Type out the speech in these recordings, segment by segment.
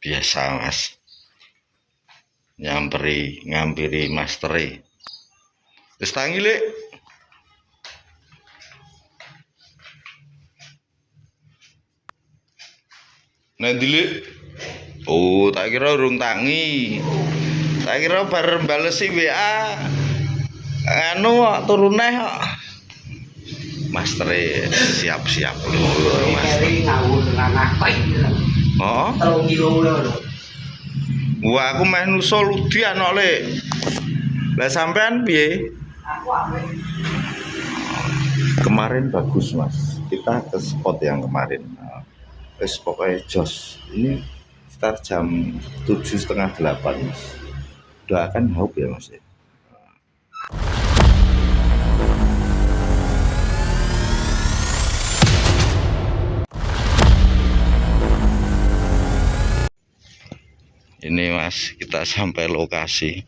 Biasa mas, ngampiri masteri. Wis tangi Lek. Nanti Lek. Oh, tak kira urung tangi. Tak kira bar balesi WA. Anu turun neh kok. Masteri siap-siap lho, Mas. Oh. Wah, aku meh nusul ludi ana Lek. Lah sampean piye? Kemarin bagus mas, kita ke spot yang kemarin pokoknya jos. Ini start jam 7:30 mas. Doakan hope ya mas ya. Ini mas, kita sampai lokasi.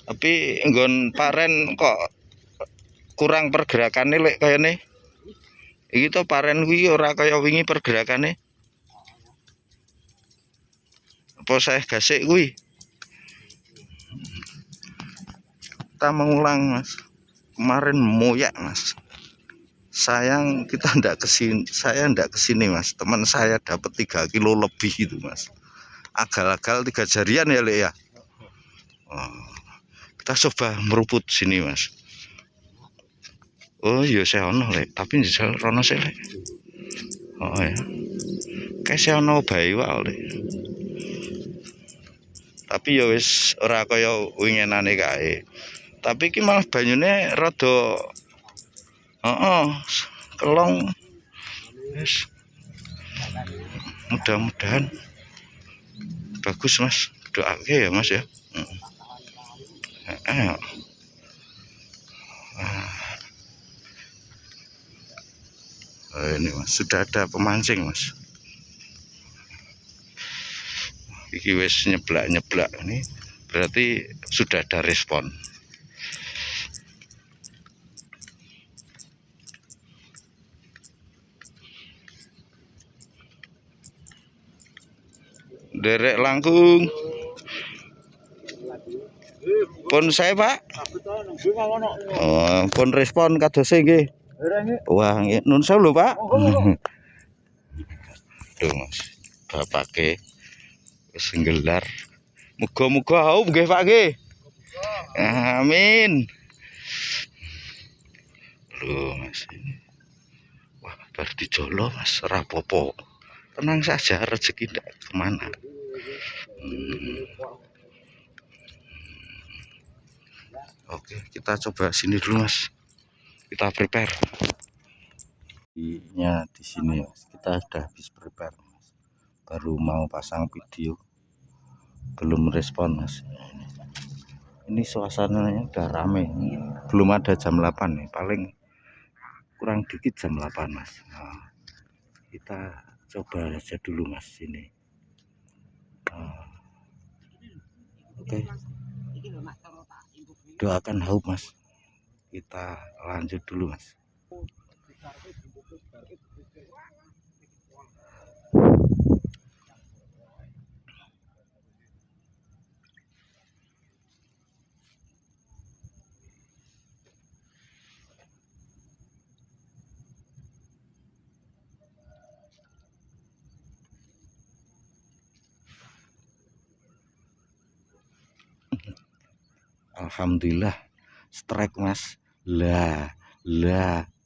Tapi nggon paren kok kurang pergerakannya Lek kayaknya. Iki to paren kuwi ora kaya wingi pergerakannya. Apa saya gasik kuwi? Kita mengulang mas. Kemarin moyak mas. Sayang kita ndak kesini, saya ndak kesini mas. Teman saya dapat 3 kilo lebih itu mas. Agal-agal 3 jarian ya Lek ya. Oh, kita coba meruput sini mas. Oh iya saya ono Lek, tapi njel rono sih Lek. Oh ya. Kayak saya ono bae wae Lek. Tapi ya wis ora kaya winginane kae. Tapi iki malah banyune rada kelong. Wis. Mudah-mudahan bagus mas, doake ya mas ya. Ini mas, sudah ada pemancing mas. Iki wis nyeblak ini berarti sudah ada respon. Derek langkung. Pun saya pak. Oh, pun respon kadose nggih. Wah, nun sewu lho pak. Tuh mas, bapake wis nggelar. Muga-muga haup nggih pak nggih. Amin. Loh mas ini. Wah, bar dijolo mas, rapopo. Tenang saja, rezeki tidak kemana. Oke, kita coba sini dulu mas. Kita prepare. Nya di sini mas. Kita sudah habis prepare mas. Baru mau pasang video, belum respon mas. Ini suasananya udah rame. Belum ada jam 8 nih, paling kurang dikit jam 8 mas. Nah, kita coba aja dulu mas ini. Oke. Doakan haup mas. Kita lanjut dulu mas. Alhamdulillah strike mas. Lah,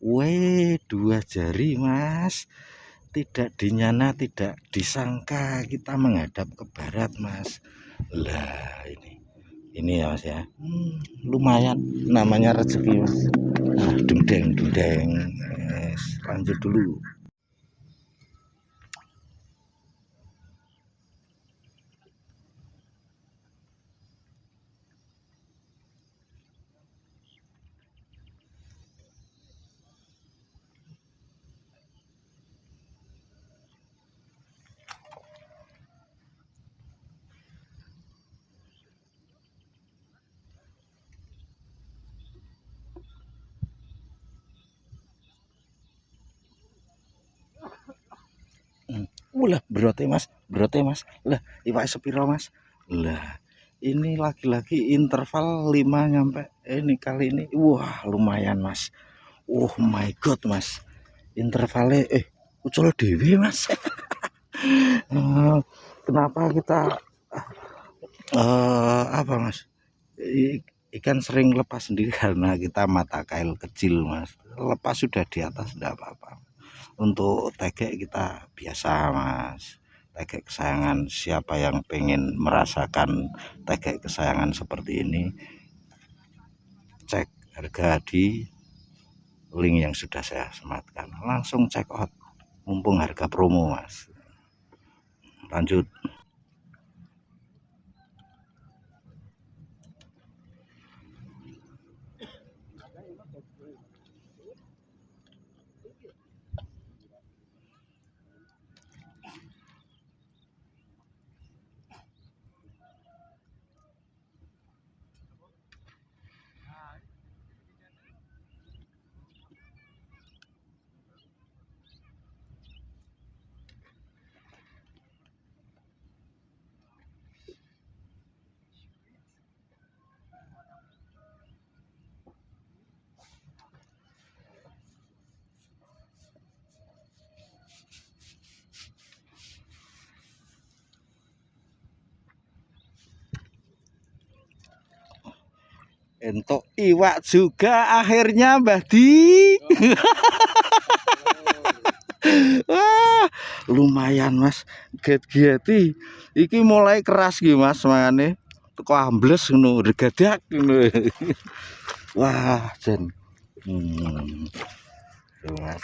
weh 2 jari mas. Tidak dinyana, tidak disangka kita menghadap ke barat mas. Lah ini ya mas ya. Lumayan namanya rezeki mas. Nah, dundeng. Yes, lanjut dulu. Lah berote mas lah iwak sepiro mas lah ini lagi-lagi interval 5 nyampe ini kali ini wah lumayan mas. Oh my god mas intervalnya ucul dewi mas. Kenapa kita apa mas ikan sering lepas sendiri karena kita mata kail kecil mas, lepas sudah di atas tidak apa-apa. Untuk tegek kita biasa mas, tegek kesayangan. Siapa yang pengen merasakan tegek kesayangan seperti ini, cek harga di link yang sudah saya sematkan, langsung check out mumpung harga promo mas. Lanjut. Entuk iwak juga akhirnya Mbah Di. Wah, lumayan Mas. Get-geti. Iki mulai keras iki Mas mangane. Teko ambles ngono, regadak ngono. Wah, jen. Tuh, Mas.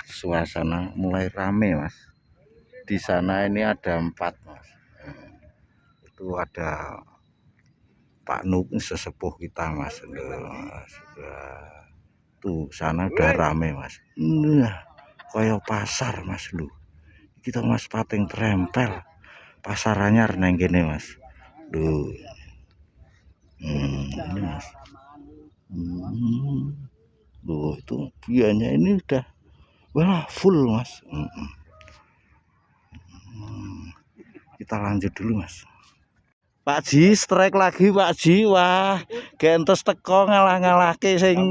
Suasana mulai rame Mas. Di sana ini ada 4 Mas. Itu ada Pak Nuk sesepuh kita Mas. Tuh sana udah rame Mas. Nah, kaya pasar Mas lu. Kita Mas pating trempel. Pasar anyar nang kene Mas. Duh. Ini Mas. Duh, itu biayanya ini udah wah full Mas. Kita lanjut dulu Mas. Pak Ji strike lagi Pak Ji. Wah gentes teko ngalah-ngalahke sing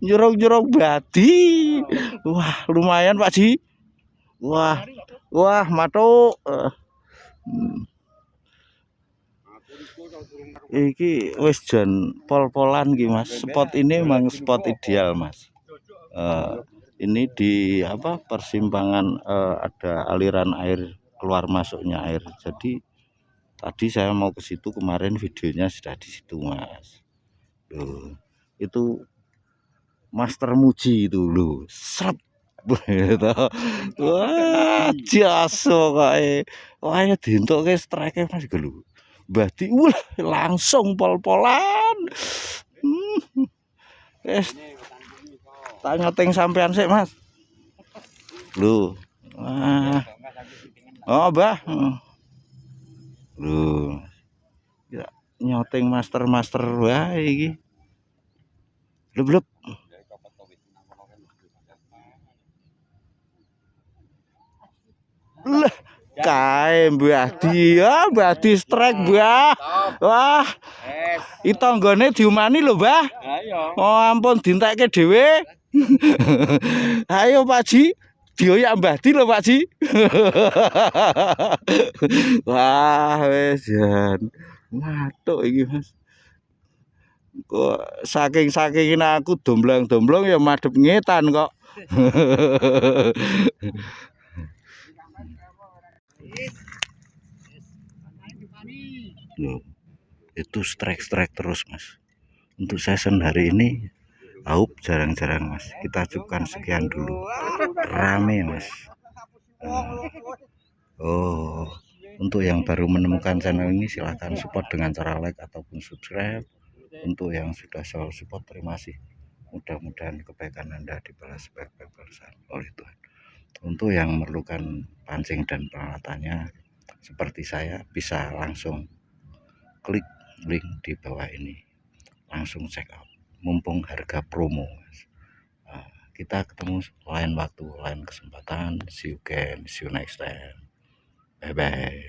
nyurung-nyurung badi. Wah lumayan Pak Ji. Wah matuk. Iki wis jan pol-polan iki Mas. Spot ini memang spot ideal Mas. Ini di apa persimpangan ada aliran air keluar masuknya air. Jadi tadi saya mau ke situ kemarin videonya sudah di situ Mas. Tuh, itu Master Muji itu loh. Srep. Wah, jaso kae. Wah, ya dientukke strike Mas lho. Berarti langsung pol-polan. Wes tanya teng sampean sik Mas. Lho. Wah. Oh, Mbah. Lho. Ya nyoteng master wae iki. Blub. Lah kae Mbah Di. Mbah Di strike, Mbah. Wah. Itanggane diumani lho, Mbah. Oh ampun dintekke dhewe. Ayo Pak Ji. Dioyak Mbah Di lho Pak Ji. Wah wis jan. Matuk iki Mas. Kok saking aku domblang-domblong ya madhep ngetan kok. Loh, itu strike terus Mas. Untuk season hari ini aup jarang-jarang Mas. Kita cukupkan sekian dulu. Rame Mas. Untuk yang baru menemukan channel ini silahkan support dengan cara like ataupun subscribe. Untuk yang sudah selalu support terima kasih. Mudah-mudahan kebaikan Anda dibalas sebaik-baik balasan oleh Tuhan. Untuk yang memerlukan pancing dan peralatannya seperti saya bisa langsung klik link di bawah ini. Langsung check out. Mumpung harga promo. kita ketemu lain waktu, lain kesempatan. See you again, see you next time. Bye bye.